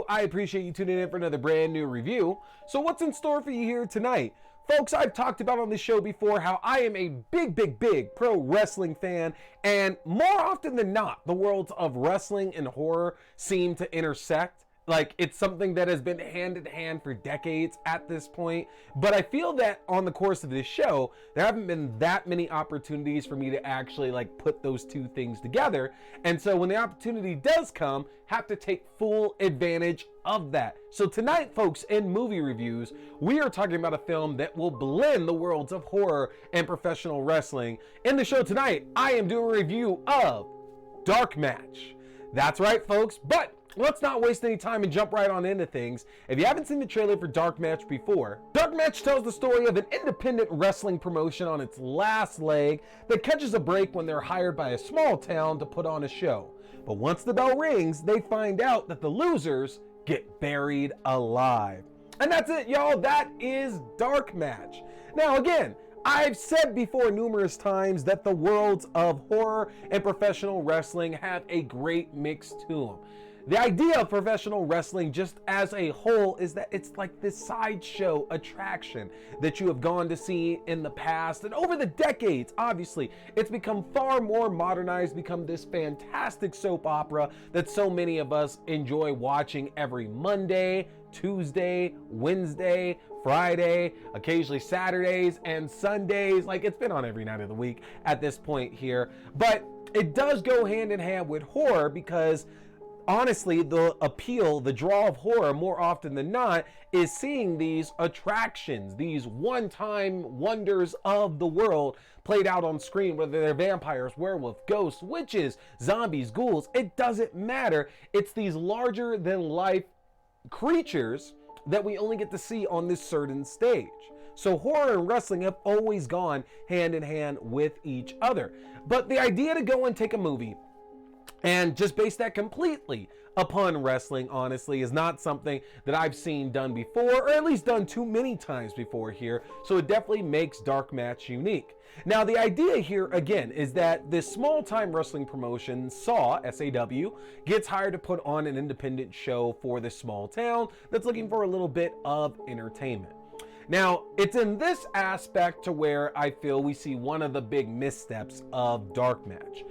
Hello, I appreciate you tuning in for another brand new review. So what's in store for you here tonight? Folks, I've talked about on this show before how I am a big pro wrestling fan, and more often than not, the worlds of wrestling and horror seem to intersect. Like, it's something that has been hand in hand for decades at this point. But I feel that on the course of this show, there haven't been that many opportunities for me to actually put those two things together. And so when the opportunity does come, have to take full advantage of that. So tonight, folks, in movie reviews, we are talking about a film that will blend the worlds of horror and professional wrestling. In the show tonight, I am doing a review of Dark Match. That's right, folks, but let's not waste any time and jump right on into things. If you haven't seen the trailer for Dark Match before, Dark Match tells the story of an independent wrestling promotion on its last leg that catches a break when they're hired by a small town to put on a show. But once the bell rings, they find out that the losers get buried alive. And that's it, y'all. That is Dark Match. Now, again, I've said before numerous times that the worlds of horror and professional wrestling have a great mix to them. The idea of professional wrestling just as a whole is that it's like this sideshow attraction that you have gone to see in the past. And over the decades, obviously, it's become far more modernized, become this fantastic soap opera that so many of us enjoy watching every Monday, Tuesday, Wednesday, Friday, occasionally Saturdays and Sundays. Like, it's been on every night of the week at this point here. But it does go hand in hand with horror because honestly, the appeal, the draw of horror more often than not is seeing these attractions, these one-time wonders of the world played out on screen, whether they're vampires, werewolves, ghosts, witches, zombies, ghouls, it doesn't matter. It's these larger than life creatures that we only get to see on this certain stage. So horror and wrestling have always gone hand in hand with each other. But the idea to go and take a movie and just base that completely upon wrestling, honestly, is not something that I've seen done before, or at least done too many times before here. So it definitely makes Dark Match unique. Now, the idea here, again, is that this small-time wrestling promotion, SAW, gets hired to put on an independent show for this small town that's looking for a little bit of entertainment. Now, it's in this aspect to where I feel we see one of the big missteps of Dark Match.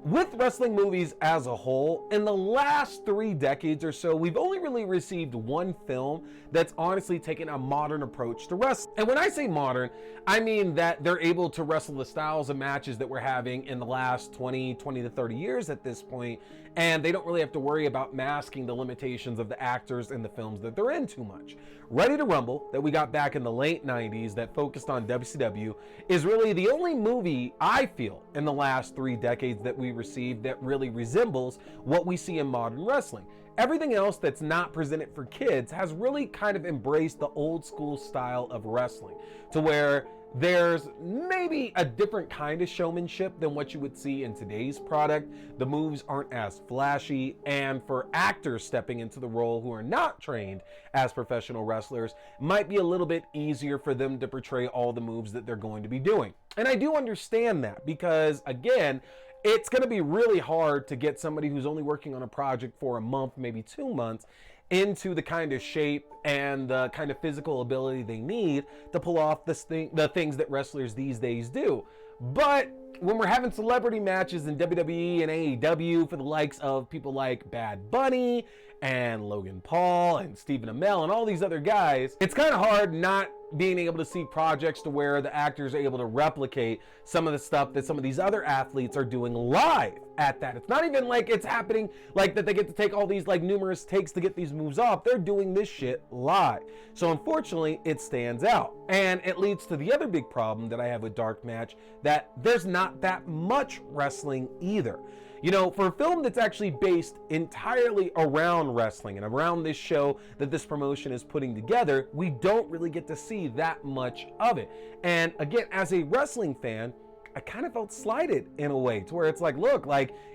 With wrestling movies as a whole, in the last 3 decades or so, we've only really received one film that's honestly taken a modern approach to wrestling. And when I say modern, I mean that they're able to wrestle the styles of matches that we're having in the last 20 to 30 years at this point, and they don't really have to worry about masking the limitations of the actors in the films that they're in too much. Ready to Rumble, that we got back in the late 90s that focused on WCW, is really the only movie I feel in the last 3 decades that we received that really resembles what we see in modern wrestling. Everything else that's not presented for kids has really kind of embraced the old school style of wrestling, to where there's maybe a different kind of showmanship than what you would see in today's product. The moves aren't as flashy, and for actors stepping into the role who are not trained as professional wrestlers, might be a little bit easier for them to portray all the moves that they're going to be doing. And I do understand that because, again, it's going to be really hard to get somebody who's only working on a project for a month, maybe 2 months, into the kind of shape and the kind of physical ability they need to pull off the things that wrestlers these days do. But when we're having celebrity matches in WWE and AEW for the likes of people like Bad Bunny and Logan Paul and Stephen Amell and all these other guys, it's kind of hard not being able to see projects to where the actors are able to replicate some of the stuff that some of these other athletes are doing live at that. It's not even like it's happening like that they get to take all these numerous takes to get these moves off. They're doing this shit live. So unfortunately, it stands out. And it leads to the other big problem that I have with Dark Match, that there's not that much wrestling either. You know, for a film that's actually based entirely around wrestling and around this show that this promotion is putting together, we don't really get to see that much of it. And again, as a wrestling fan, I kind of felt slighted in a way, to where it's like, look,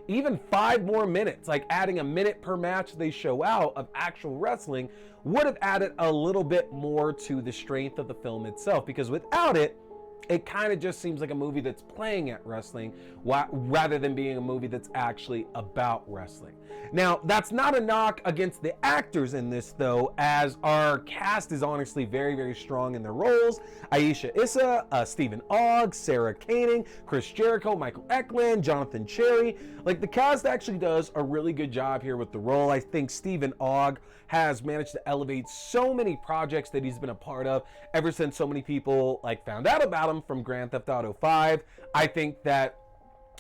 even 5 more minutes, adding a minute per match they show out of actual wrestling would have added a little bit more to the strength of the film itself, because without it, it kind of just seems like a movie that's playing at wrestling rather than being a movie that's actually about wrestling. Now, that's not a knock against the actors in this, though, as our cast is honestly very, very strong in their roles. Aisha Issa, Stephen Ogg, Sarah Koenig, Chris Jericho, Michael Eklund, Jonathan Cherry. Like, the cast actually does a really good job here with the role. I think Stephen Ogg has managed to elevate so many projects that he's been a part of ever since so many people like found out about him from Grand Theft Auto 5. I think that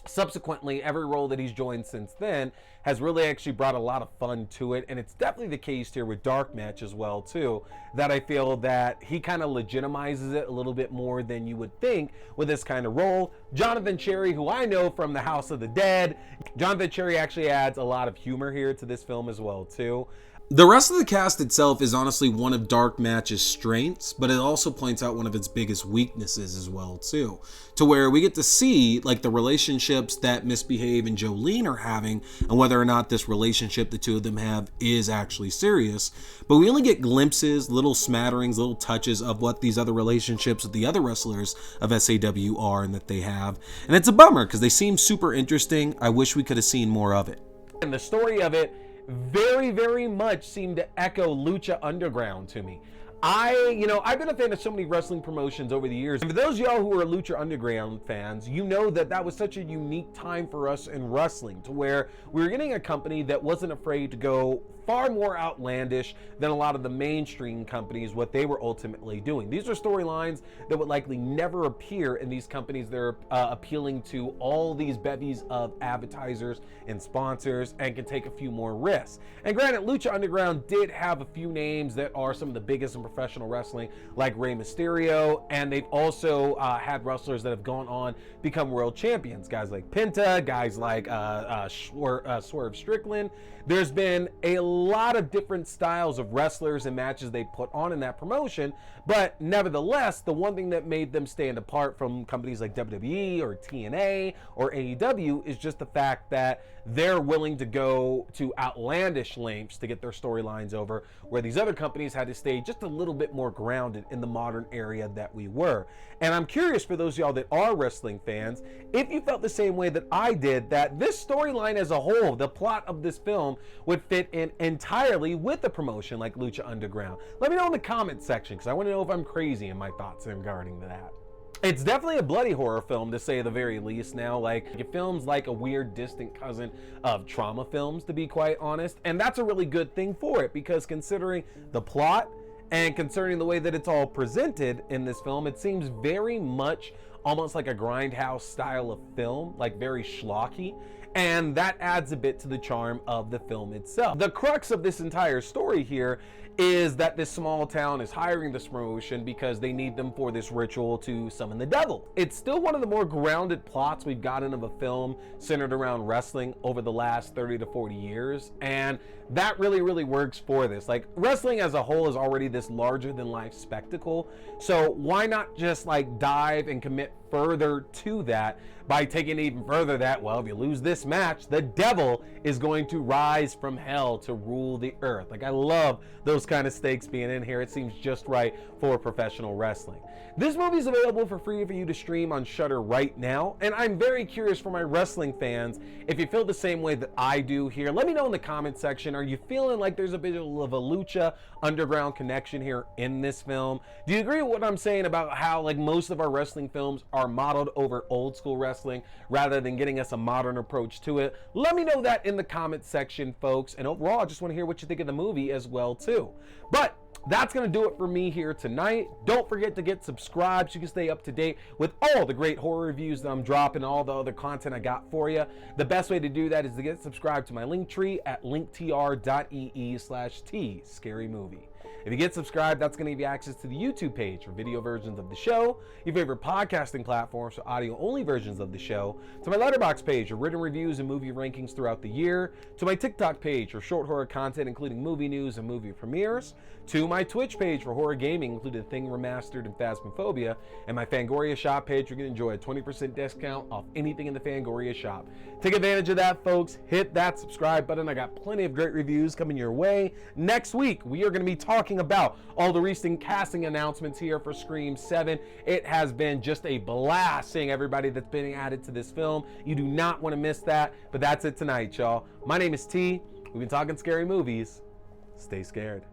subsequently every role that he's joined since then has really actually brought a lot of fun to it, and it's definitely the case here with Dark Match as well too, that I feel that he kind of legitimizes it a little bit more than you would think with this kind of role. Jonathan Cherry, who I know from the House of the Dead, Jonathan Cherry actually adds a lot of humor here to this film as well too. The rest of the cast itself is honestly one of Dark Match's strengths, but it also points out one of its biggest weaknesses as well too, to where we get to see like the relationships that Misbehave and Jolene are having and whether or not this relationship the two of them have is actually serious. But we only get glimpses, little smatterings, little touches of what these other relationships with the other wrestlers of SAW are and that they have. And it's a bummer because they seem super interesting. I wish we could have seen more of it. And the story of it very, very much seemed to echo Lucha Underground to me. I've been a fan of so many wrestling promotions over the years. And for those of y'all who are Lucha Underground fans, you know that that was such a unique time for us in wrestling, to where we were getting a company that wasn't afraid to go far more outlandish than a lot of the mainstream companies, what they were ultimately doing. These are storylines that would likely never appear in these companies that are appealing to all these bevies of advertisers and sponsors and can take a few more risks. And granted, Lucha Underground did have a few names that are some of the biggest in professional wrestling, like Rey Mysterio, and they've also had wrestlers that have gone on become world champions, guys like Penta, guys like Swerve Strickland. There's been a lot of different styles of wrestlers and matches they put on in that promotion, but nevertheless, the one thing that made them stand apart from companies like WWE or TNA or AEW is just the fact that they're willing to go to outlandish lengths to get their storylines over, where these other companies had to stay just a little bit more grounded in the modern area that we were. And I'm curious, for those of y'all that are wrestling fans, if you felt the same way that I did, that this storyline as a whole, the plot of this film, would fit in entirely with the promotion like Lucha Underground. Let me know in the comment section, because I want to know if I'm crazy in my thoughts regarding that. It's definitely a bloody horror film, to say the very least now. Like, it films like a weird distant cousin of trauma films, to be quite honest. And that's a really good thing for it, because considering the plot and concerning the way that it's all presented in this film, it seems very much almost like a grindhouse style of film, like very schlocky. And that adds a bit to the charm of the film itself. The crux of this entire story here is that this small town is hiring this promotion because they need them for this ritual to summon the devil. It's still one of the more grounded plots we've gotten of a film centered around wrestling over the last 30 to 40 years. And that really, really works for this. Like, wrestling as a whole is already this larger than life spectacle. So why not just like dive and commit further to that by taking it even further that, well, if you lose this match, the devil is going to rise from hell to rule the earth. Like, I love those kind of stakes being in here. It seems just right for professional wrestling. This movie is available for free for you to stream on Shudder right now, and I'm very curious for my wrestling fans if you feel the same way that I do here. Let me know in the comment section. Are you feeling like there's a bit of a Lucha Underground connection here in this film? Do you agree with what I'm saying about how like most of our wrestling films are modeled over old school wrestling rather than getting us a modern approach to it? Let me know that in the comment section, folks. And overall, I just want to hear what you think of the movie as well too. But that's going to do it for me here tonight. Don't forget to get subscribed so you can stay up to date with all the great horror reviews that I'm dropping, all the other content I got for you. The best way to do that is to get subscribed to my link tree at linktr.ee/T-Scary-Movie. If you get subscribed, that's going to give you access to the YouTube page for video versions of the show, your favorite podcasting platforms for audio-only versions of the show, to my Letterboxd page for written reviews and movie rankings throughout the year, to my TikTok page for short horror content including movie news and movie premieres, to my Twitch page for horror gaming including The Thing Remastered and Phasmophobia, and my Fangoria shop page where you can enjoy a 20% discount off anything in the Fangoria shop. Take advantage of that, folks. Hit that subscribe button. I got plenty of great reviews coming your way. Next week, we are going to be talking talking about all the recent casting announcements here for Scream 7. It has been just a blast seeing everybody that's been added to this film. You do not want to miss that, but that's it tonight, y'all. My name is T. We've been talking scary movies. Stay scared.